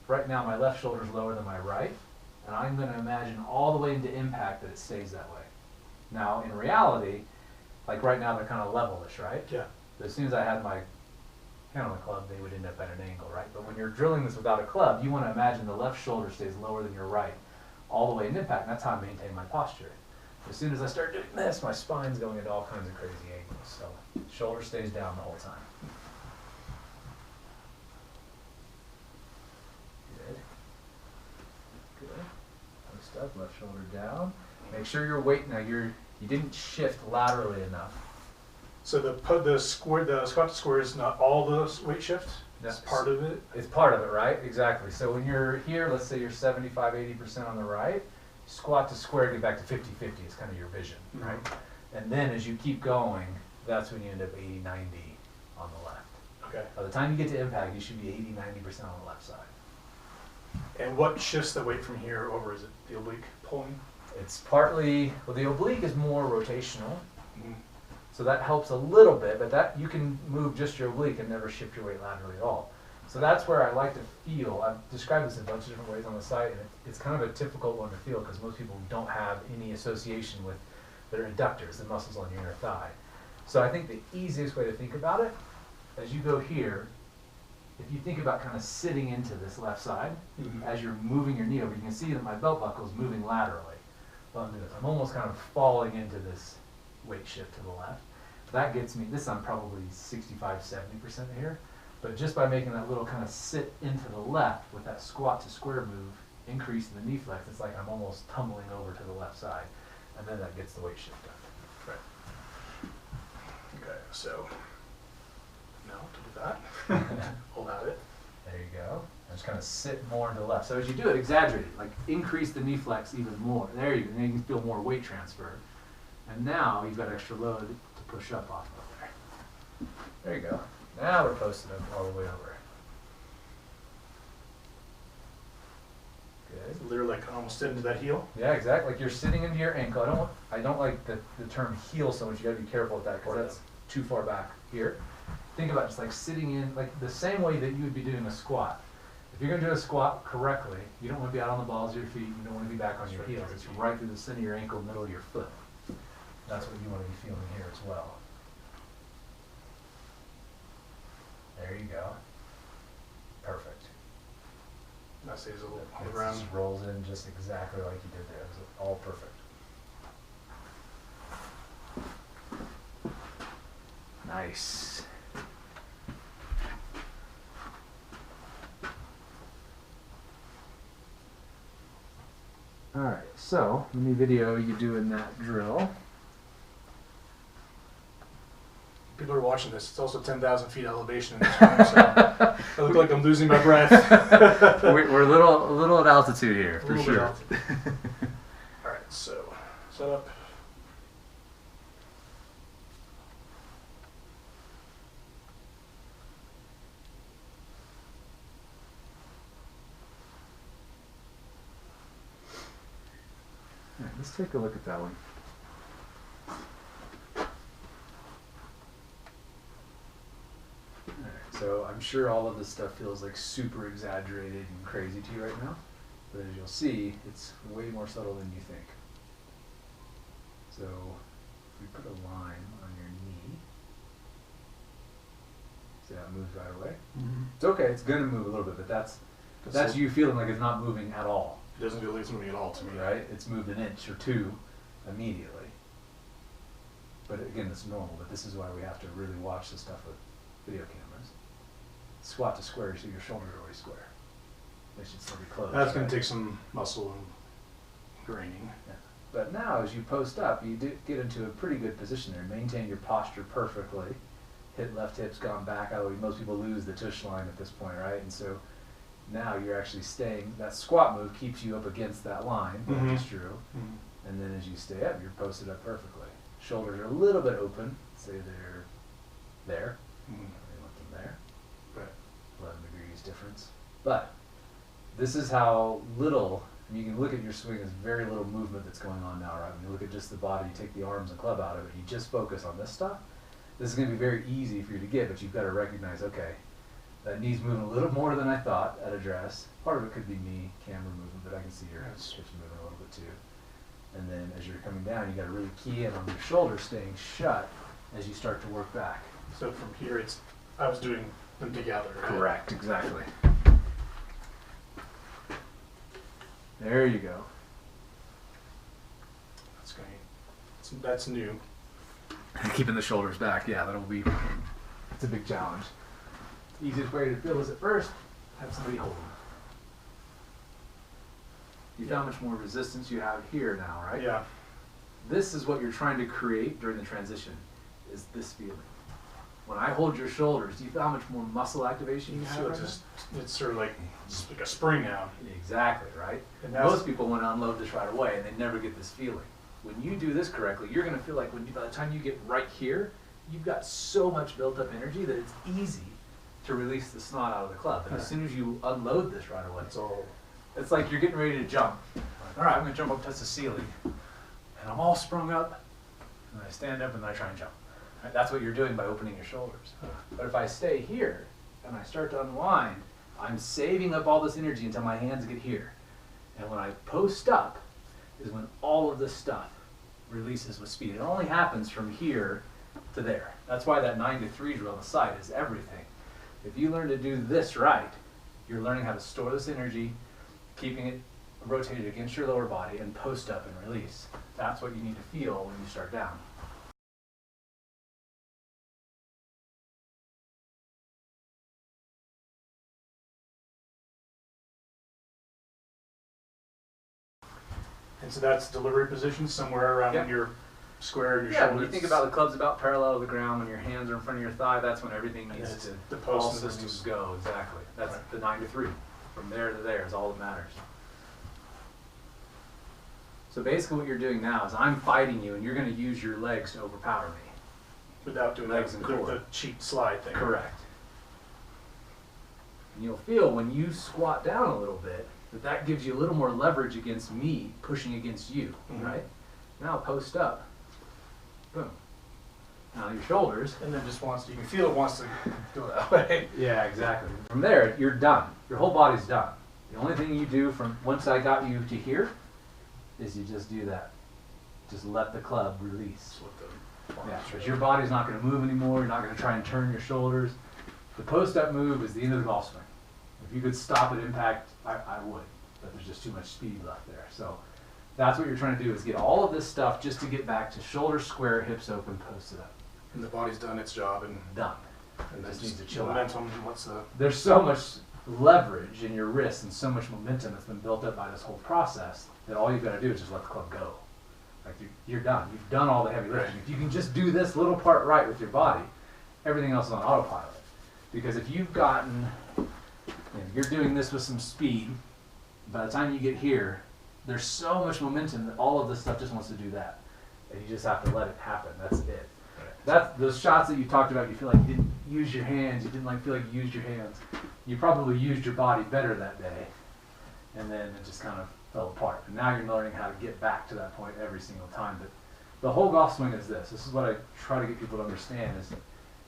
right now my left shoulder is lower than my right, and I'm going to imagine all the way into impact that it stays that way. Now, in reality, like right now they're kind of levelish, right? Yeah. But as soon as I had my hand on the club, they would end up at an angle, right? But when you're drilling this without a club, you want to imagine the left shoulder stays lower than your right, all the way in impact, and that's how I maintain my posture. As soon as I start doing this, my spine's going into all kinds of crazy angles, so shoulder stays down the whole time. Good. Good. Post up, left shoulder down. Make sure your weight, now you didn't shift laterally enough. So the squat to square is not all the weight shift? That's part of it? It's part of it, right? Exactly. So when you're here, let's say you're 75, 80% on the right, squat to square, get back to 50-50 is kind of your vision, right? And then as you keep going, that's when you end up 80, 90 on the left. Okay. By the time you get to impact, you should be 80, 90% on the left side. And what shifts the weight from here over? Is it the oblique pulling? It's partly, well, the oblique is more rotational, Mm-hmm. so that helps a little bit, but that you can move just your oblique and never shift your weight laterally at all. So that's where I like to feel. I've described this in a bunch of different ways on the site, and it's kind of a difficult one to feel because most people don't have any association with their adductors, the muscles on your inner thigh. So I think the easiest way to think about it, as you go here, if you think about kind of sitting into this left side, as you're moving your knee over, you can see that my belt buckle is moving laterally. Well, I'm doing this. I'm almost kind of falling into this weight shift to the left. That gets me, this I'm probably 65, 70% here. But just by making that little kind of sit into the left with that squat to square move, increase in the knee flex, it's like I'm almost tumbling over to the left side. And then that gets the weight shift done. Right. Okay, so now to do that, hold out it. There you go. And just kind of sit more into the left. So as you do it, exaggerate it. Like increase the knee flex even more. There you go. And then you can feel more weight transfer. And now you've got extra load to push up off of there. There you go. Now we're posted up all the way over. Good. Literally like almost into that heel. Yeah, exactly. Like you're sitting into your ankle. I don't like the term heel so much. You got to be careful with that because that's too far back here. Think about it, just like sitting in, like the same way that you would be doing a squat. If you're going to do a squat correctly, you don't want to be out on the balls of your feet. You don't want to be back on your heels. It's right through the center of your ankle, middle of your foot. That's what you want to be feeling here as well. There you go. Perfect. That stays a little on the It ground. just rolls in just exactly like you did there. It was all perfect. Nice. All right, so let me video you doing that drill. People are watching this. It's also 10,000 feet elevation in this one, so I look like I'm losing my breath. We're a little at altitude here, for sure. All right, so set up. All right, let's take a look at that one. So I'm sure all of this stuff feels like super exaggerated and crazy to you right now, but as you'll see, it's way more subtle than you think. So if we put a line on your knee, see how it moves right away? Mm-hmm. It's okay, it's going to move a little bit, but that's you feeling like it's not moving at all. It doesn't feel like it's moving at all to me. Right? It's moved an inch or two immediately. But again, it's normal, but this is why we have to really watch this stuff with video cameras. Squat to square, so your shoulders are always square. They should still be closed. That's going to take some muscle and graining. Yeah. But now, as you post up, you do get into a pretty good position there. Maintain your posture perfectly. Left hip's gone back out of the way. Most people lose the tush line at this point, right? And so now you're actually staying. That squat move keeps you up against that line, that I just drew. Mm-hmm. And then as you stay up, you're posted up perfectly. Shoulders are a little bit open. Say they're there. Mm-hmm. They want them there. Right. 11 degrees difference. But this is how little, I mean, you can look at your swing as very little movement that's going on now, right? When you look at just the body, you take the arms and club out of it, you just focus on this stuff. This is going to be very easy for you to get, but you've got to recognize, okay, That knee's moving a little more than I thought at address. Part of it could be me, camera moving, but I can see your hips moving a little bit too. And then as you're coming down, you got to really key in on your shoulders staying shut as you start to work back. So from here, I was doing them together, right? Correct, exactly. There you go. That's great. That's new. And keeping the shoulders back, yeah, it's a big challenge. The easiest way to feel is at first, have somebody hold them. You found how much more resistance you have here now, right? Yeah. This is what you're trying to create during the transition, is this feeling. When I hold your shoulders, do you feel how much more muscle activation you have? Feel Right it's sort of like a spring now. Exactly, right? And Most people want to unload this right away and they never get this feeling. When you do this correctly, you're going to feel like by the time you get right here, you've got so much built up energy that it's easy to release the snot out of the club. And as soon as you unload this right away, it's like you're getting ready to jump. All right, I'm going to jump up, touch the ceiling. And I'm all sprung up. And I stand up and then I try and jump. Right? That's what you're doing by opening your shoulders. But if I stay here and I start to unwind, I'm saving up all this energy until my hands get here. And when I post up is when all of this stuff releases with speed. It only happens from here to there. That's why that 9 to 3 drill on the side is everything. If you learn to do this right, you're learning how to store this energy, keeping it rotated against your lower body, and post up and release. That's what you need to feel when you start down. And so that's delivery position somewhere around when you're square and your shoulders. When you think about the club's about parallel to the ground, when your hands are in front of your thigh, that's when everything needs to, the post all and the systems release. go, exactly. That's Right. the 9 to 3. From there to there is all that matters. So basically what you're doing now is I'm fighting you and you're going to use your legs to overpower me. Without doing Legs and core. the cheat slide thing. Correct. And you'll feel when you squat down a little bit that gives you a little more leverage against me pushing against you, right? Now post up. Boom. Now your shoulders. And then you can feel it wants to go that way. Yeah, exactly. From there, you're done. Your whole body's done. The only thing you do from once I got you to here is you just do that. Just let the club release. Yeah, because your body's not going to move anymore. You're not going to try and turn your shoulders. The post-up move is the end of the golf swing. If you could stop at impact, I would, but there's just too much speed left there. So that's what you're trying to do, is get all of this stuff just to get back to shoulders square, hips open, posted up. And the body's done its job and Done. And It just just needs to chill out. momentum. There's so much leverage in your wrists and so much momentum that's been built up by this whole process that all you've got to do is just let the club go. Like you're done. You've done all the heavy lifting. If you can just do this little part right with your body, everything else is on autopilot. Because if you've gotten, you're doing this with some speed, by the time you get here, there's so much momentum that all of this stuff just wants to do that. And you just have to let it happen. That's it. That's those shots that you talked about. You feel like you didn't use your hands. You didn't feel like you used your hands. You probably used your body better that day, and then it just kind of fell apart. And now you're learning how to get back to that point every single time. But the whole golf swing is this. This is what I try to get people to understand: is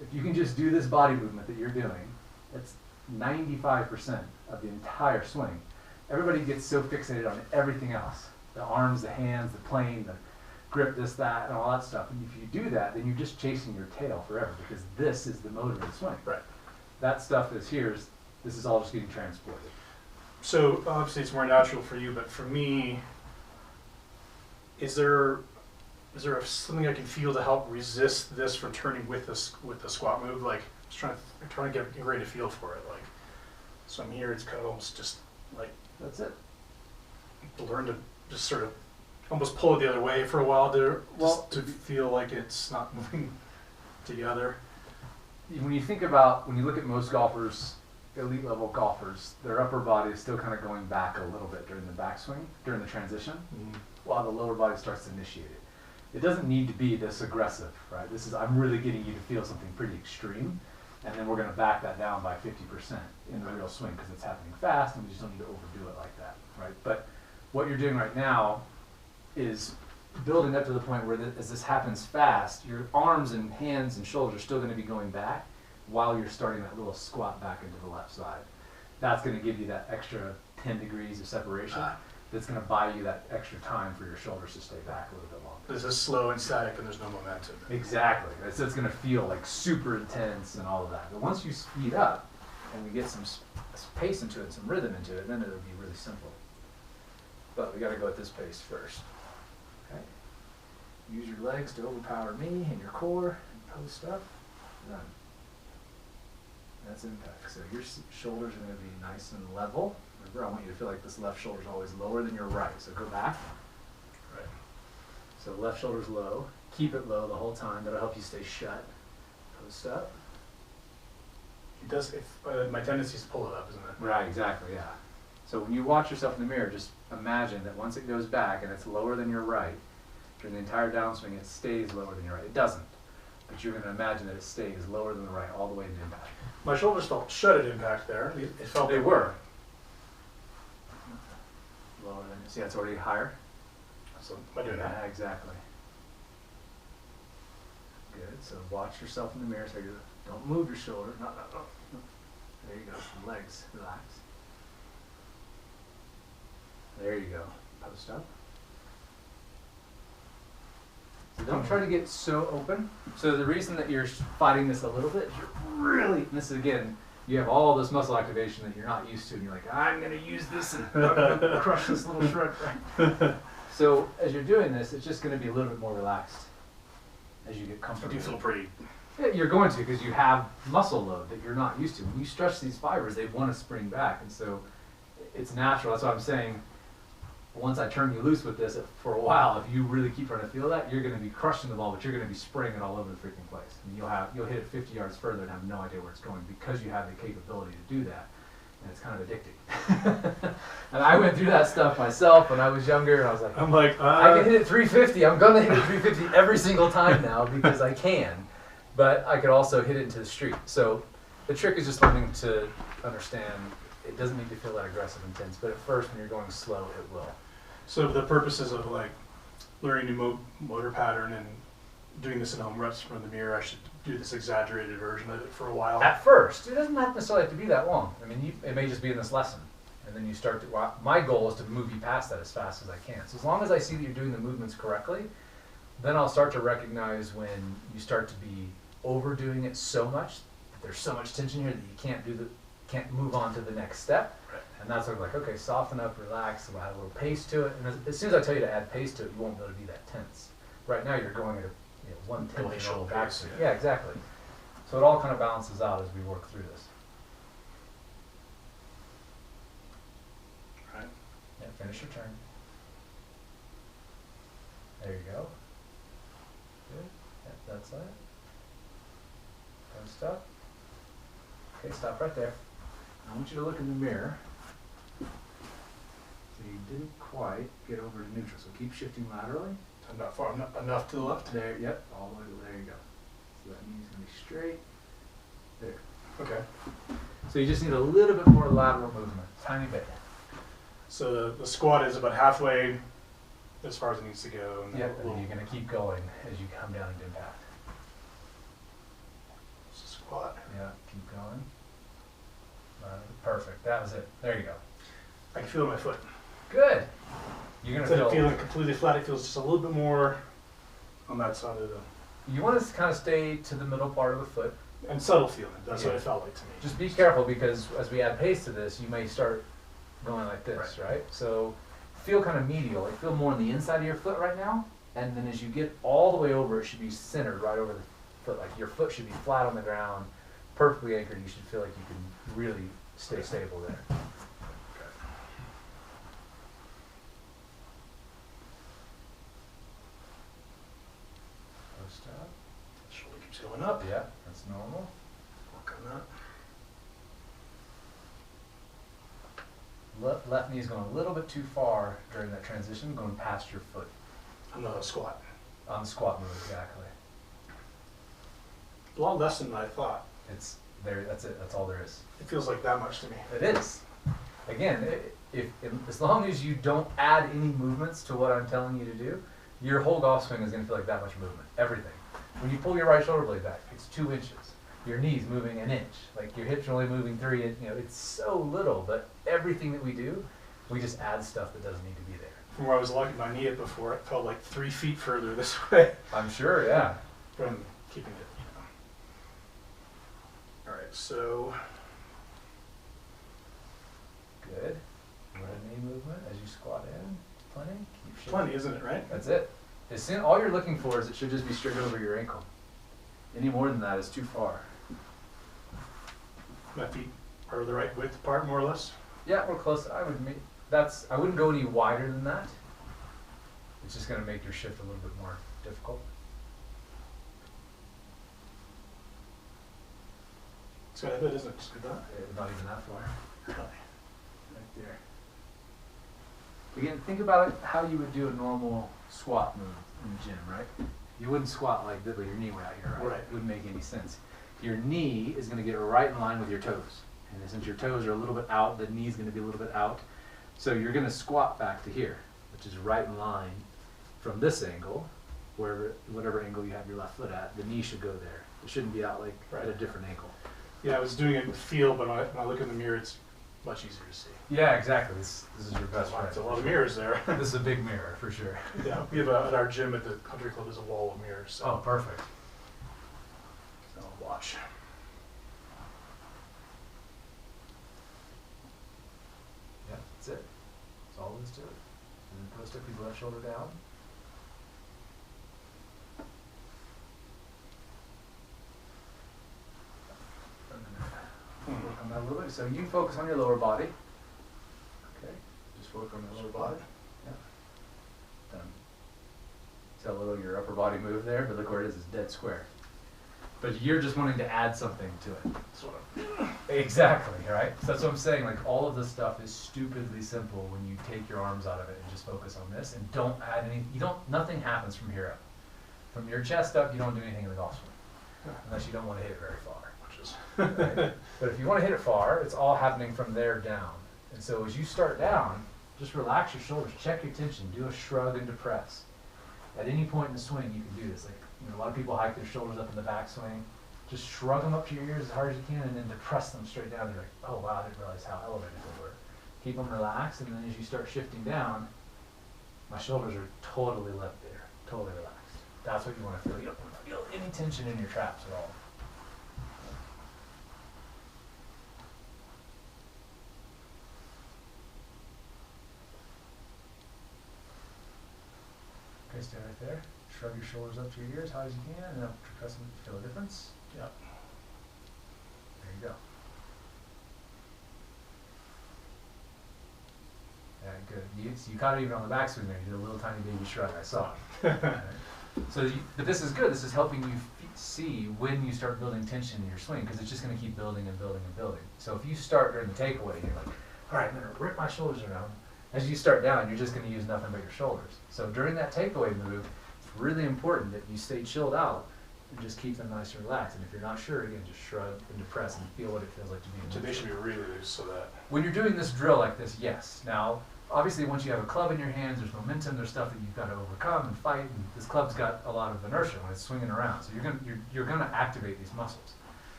if you can just do this body movement that you're doing, it's 95% of the entire swing. Everybody gets so fixated on everything else: the arms, the hands, the plane, the grip, this, that, and all that stuff. And if you do that, then you're just chasing your tail forever, because this is the motor of the swing. Right. That stuff is here. This is all just getting transported. So obviously it's more natural for you, but for me, is there something I can feel to help resist this from turning with the squat move? Like I'm trying to get ready to feel for it. Like so I'm here. It's kind of almost just like That's it. learn to just sort of almost pull it the other way for a while to feel like it's not moving together. When you look at most golfers, elite level golfers, their upper body is still kind of going back a little bit during the backswing, during the transition, while the lower body starts to initiate it. It doesn't need to be this aggressive, right? I'm really getting you to feel something pretty extreme, and then we're going to back that down by 50% in the real swing, because it's happening fast and we just don't need to overdo it like that, right? But what you're doing right now is building up to the point where as this happens fast, your arms and hands and shoulders are still going to be going back, while you're starting that little squat back into the left side. That's going to give you that extra 10 degrees of separation. That's going to buy you that extra time for your shoulders to stay back a little bit longer. This is slow and static and there's no momentum. Exactly. It's going to feel like super intense and all of that. But once you speed up and we get some pace into it, some rhythm into it, then it'll be really simple. But we got to go at this pace first. Okay. Use your legs to overpower me and your core and post up. Run. That's impact. So your shoulders are going to be nice and level. Remember, I want you to feel like this left shoulder is always lower than your right. So go back. Right. So left shoulder's low. Keep it low the whole time. That'll help you stay shut. Post up. It does. My tendency is to pull it up, isn't it? Right, exactly, yeah. So when you watch yourself in the mirror, just imagine that once it goes back and it's lower than your right, during the entire downswing it stays lower than your right. It doesn't. But you're going to imagine that it stays lower than the right all the way into impact. My shoulders felt shut at impact there. It felt They were. Lower than, see, that's already higher. So am I doing that? Yeah, exactly. Good. So watch yourself in the mirror so you don't move your shoulder. No. There you go. Legs, relax. There you go. Post up. So don't try to get so open. So the reason that you're fighting this a little bit is you're really, and this is again, you have all this muscle activation that you're not used to, and you're like, I'm going to use this and crush this little shred. Right? So as you're doing this, it's just going to be a little bit more relaxed as you get comfortable. Do you feel pretty? Yeah, you're going to, because you have muscle load that you're not used to. When you stretch these fibers, they want to spring back, and so it's natural. That's what I'm saying. Once I turn you loose with this for a while, if you really keep trying to feel that, you're going to be crushing the ball, but you're going to be spraying it all over the freaking place. And you'll hit it 50 yards further and have no idea where it's going because you have the capability to do that. And it's kind of addicting. And I went through that stuff myself when I was younger, and I was like, I can hit it 350. I'm going to hit it 350 every single time now because I can. But I could also hit it into the street. So the trick is just learning to understand it doesn't need to feel that aggressive intense, but at first when you're going slow, it will. So the purposes of like learning new motor pattern and doing this at home reps from the mirror, I should do this exaggerated version of it for a while. At first, it doesn't necessarily have to be that long. I mean, it may just be in this lesson, and then you start to. Well, my goal is to move you past that as fast as I can. So as long as I see that you're doing the movements correctly, then I'll start to recognize when you start to be overdoing it so much that there's so much tension here that you can't move on to the next step. Right. And that's sort of like, okay, soften up, relax, we'll add a little pace to it. And as soon as I tell you to add pace to it, you won't be able to be that tense. Right now you're going at a 1/10 Glacial back. pace, Yeah, exactly. So it all kind of balances out as we work through this. Right. Yeah, finish your turn. There you go. Good. Yep, that's it. Don't stop. Okay, stop right there. I want you to look in the mirror. So you didn't quite get over to neutral, so keep shifting laterally. I'm not far enough to the left. There, yep, all the way to there you go. So that means it's going to be straight. There. Okay. So you just need a little bit more lateral movement, tiny bit. So the squat is about halfway as far as it needs to go. And Yep, and then you're going to keep going as you come down into impact. Squat. Yeah, keep going. Perfect, that was it. There you go. I can feel it in my foot. Good. You're going to Instead of feel. feeling completely flat, it feels just a little bit more on that side of the. You want to kind of stay to the middle part of the foot. And subtle feeling. That's what Yeah. it felt like to me. Just be careful because as we add pace to this, you may start going like this, right? So feel kind of medial. Like feel more on the inside of your foot right now. And then as you get all the way over, it should be centered right over the foot. Like your foot should be flat on the ground, perfectly anchored. You should feel like you can really stay stable there. Post up. Shoulder keeps going up. Yeah, that's normal. Work on that. Left knee is going a little bit too far during that transition, going past your foot. On the squat. On the squat move, exactly. A lot less than I thought. It's there. That's it. That's all there is. It feels like that much to me. It is. Again, as long as you don't add any movements to what I'm telling you to do, your whole golf swing is going to feel like that much movement. Everything. When you pull your right shoulder blade back, it's 2 inches. your knee's moving an inch. Like your hips are only moving 3 inches. You know, it's so little, but everything that we do, we just add stuff that doesn't need to be there. From where I was locking my knee at before, it felt like 3 feet further this way I'm sure, yeah. from keeping it, All right, so Good. What a knee movement as you squat in. Plenty. Keep shifting. plenty, isn't it, right? That's it. All you're looking for is it should just be straight over your ankle. Any more than that is too far. My feet are the right width apart, more or less. Yeah, we're close. I wouldn't go any wider than that. It's just going to make your shift a little bit more difficult. It's got a bit, isn't it? Just good that. Not even that far. Right there. Again, think about it how you would do a normal squat move in the gym, right? You wouldn't squat like this with your knee way out here, right? Right. It wouldn't make any sense. Your knee is going to get right in line with your toes. And since your toes are a little bit out, the knee's going to be a little bit out. So you're going to squat back to here, which is right in line from this angle, whatever angle you have your left foot at, the knee should go there. It shouldn't be out like at a different angle. Yeah, I was doing it with feel, but when I look in the mirror, it's much easier to see. Yeah, exactly. This is your best friend. There's a lot of mirrors there. This is a big mirror for sure. Yeah, we have at our gym at the country club, there's a wall of mirrors. So Oh, perfect. so I'll watch. Yeah, that's it. That's all there is to it. And then post up your left shoulder down. Work on that a little bit. So you focus on your lower body. Okay. Just work on the lower body. Yeah. Done. See how little your upper body moved there, but look where it is. It's dead square. But you're just wanting to add something to it. Sort of. Exactly, right? So that's what I'm saying. Like all of this stuff is stupidly simple when you take your arms out of it and just focus on this and don't add any. Nothing happens from here up. From your chest up, you don't do anything in the golf swing, unless you don't want to hit it very far. Right? But if you want to hit it far, it's all happening from there down. And so as you start down, just relax your shoulders, check your tension, do a shrug and depress. At any point in the swing, you can do this. Like a lot of people hike their shoulders up in the backswing. Just shrug them up to your ears as hard as you can, and then depress them straight down. You're like, oh wow, I didn't realize how elevated they were. Keep them relaxed, and then as you start shifting down, my shoulders are totally limp there, totally relaxed. That's what you want to feel. You don't want to feel any tension in your traps at all. Okay, stay right there. Shrug your shoulders up to your ears as high as you can, and then press them to feel a difference. Yeah. There you go. Yeah, good. You caught it even on the backswing there. You did a little tiny baby shrug. I saw it. So, but this is good. This is helping you see when you start building tension in your swing, because it's just going to keep building and building and building. So if you start during the takeaway, and you're like, all right, I'm going to rip my shoulders around. As you start down, you're just going to use nothing but your shoulders. So during that takeaway move, it's really important that you stay chilled out and just keep them nice and relaxed. And if you're not sure, again, just shrug and depress and feel what it feels like to be in So they motion. should be really loose so that. When you're doing this drill like this, yes. Now, obviously, once you have a club in your hands, there's momentum, there's stuff that you've got to overcome and fight. And this club's got a lot of inertia when it's swinging around. So you're gonna activate these muscles.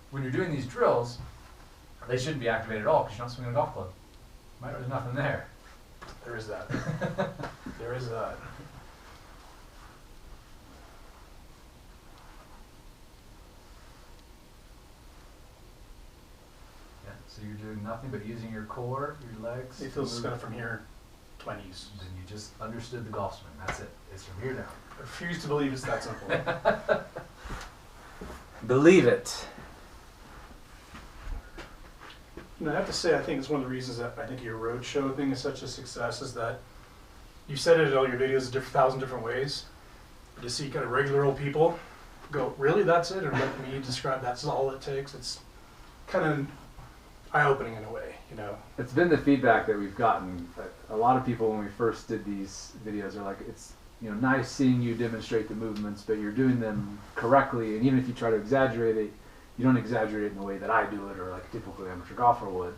When you're doing these drills, they shouldn't be activated at all because you're not swinging a golf club. Right? There's nothing there. There is that. There is that. Yeah, so you're doing nothing but using your core, your legs. It feels kind of from here, 20s. Then you just understood the golf swing. That's it. It's from here down. I refuse to believe it's that simple. Believe it. I have to say, I think it's one of the reasons that I think your roadshow thing is such a success is that you said it in all your videos a 1,000 different ways. But to see kind of regular old people go, really, that's it? Or let me describe that's all it takes. It's kind of eye-opening in a way, It's been the feedback that we've gotten. A lot of people, when we first did these videos, are like, it's nice seeing you demonstrate the movements, but you're doing them correctly. And even if you try to exaggerate it, you don't exaggerate it in the way that I do it or like a typical amateur golfer would.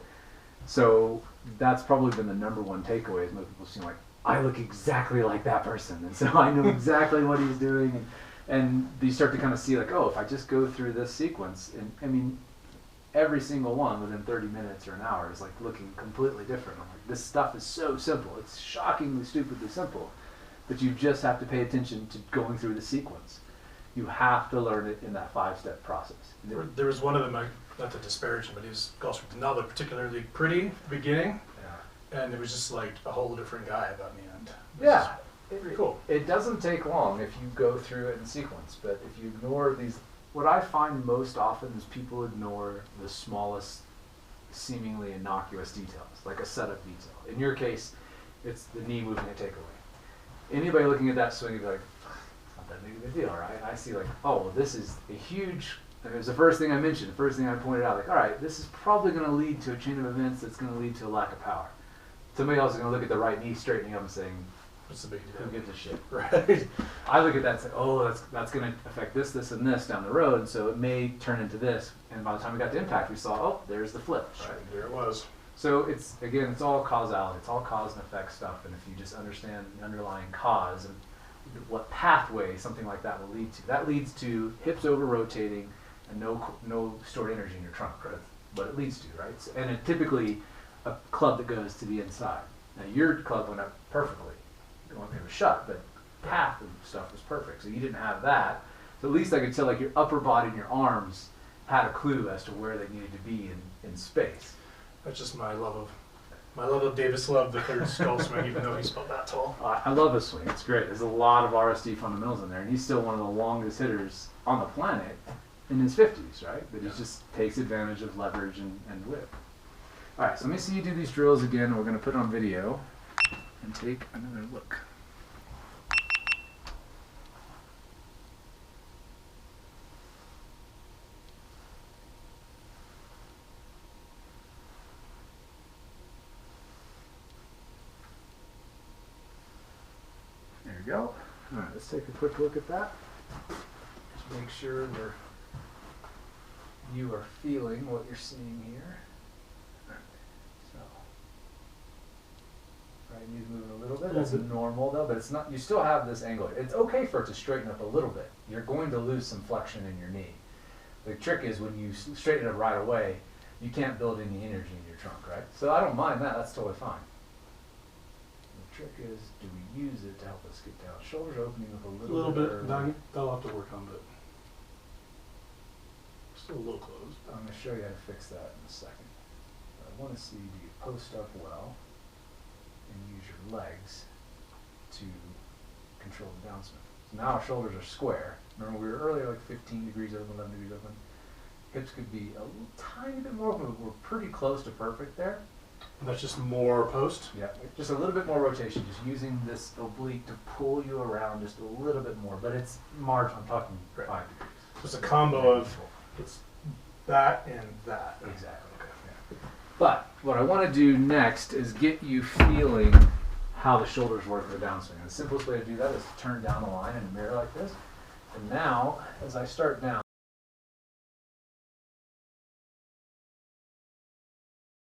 So that's probably been the number one takeaway is most people seem like, I look exactly like that person. And so I know exactly what he's doing. And you start to kind of see like, oh, if I just go through this sequence, and I mean, every single one within 30 minutes or an hour is like looking completely different. I'm like, this stuff is so simple. It's shockingly stupidly simple, but you just have to pay attention to going through the sequence. You have to learn it in that 5-step process. There was one of them, not to disparage him, but he was also not look particularly pretty beginning, and it was just like a whole different guy by the end. Yeah. Pretty cool. It doesn't take long if you go through it in sequence, but if you ignore these, what I find most often is people ignore the smallest, seemingly innocuous details, like a setup detail. In your case, it's the knee moving a takeaway. Anybody looking at that swing would be like, it's not that big of a deal, right? I see like, oh, well, this is a huge, and it was the first thing I mentioned, the first thing I pointed out, like, all right, this is probably going to lead to a chain of events that's going to lead to a lack of power. Somebody else is going to look at the right knee straightening up and saying, What's the big deal? who gives a shit? Right. I look at that and say, oh, that's going to affect this, this, and this down the road, so it may turn into this. And by the time we got to impact, we saw, oh, there's the flip. Right, there it was. So it's, again, it's all causality. It's all cause and effect stuff. And if you just understand the underlying cause and what pathway something like that will lead to, that leads to hips over rotating and no stored energy in your trunk. Right? What it leads to, right? So, and it typically a club that goes to the inside. Now your club went up perfectly. It was shut, but path and stuff was perfect. So you didn't have that. So at least I could tell like your upper body and your arms had a clue as to where they needed to be in space. That's just my love of Davis Love, the third skull swing, even though he's about that tall. I love his swing. It's great. There's a lot of RSD fundamentals in there, and he's still one of the longest hitters on the planet in his 50s, right? But he just takes advantage of leverage and whip. All right, so let me see you do these drills again, and we're going to put it on video and take another look. There you go. All right, let's take a quick look at that. Just make sure you are feeling what you're seeing here. So, right knee's moving a little bit. That's normal though, but it's not. You still have this angle. It's okay for it to straighten up a little bit. You're going to lose some flexion in your knee. The trick is when you straighten it right away, you can't build any energy in your trunk, right? So I don't mind that. That's totally fine. The trick is, do we use it to help us get down? Shoulders opening up a little bit. That'll have to work on, but still a little closed. I'm going to show you how to fix that in a second. But I want to see, do you post up well and use your legs to control the downswing? So now our shoulders are square. Remember we were earlier like 15 degrees open, 11 degrees open. Hips could be a little tiny bit more open. We're pretty close to perfect there. And that's just more post? Yeah, just a little bit more rotation, just using this oblique to pull you around just a little bit more, but it's marginal. I'm talking 5 degrees. So it's a combo of it's that and that. Exactly. Okay. Yeah. But what I want to do next is get you feeling how the shoulders work for the downswing. And the simplest way to do that is to turn down the line in a mirror like this. And now, as I start down,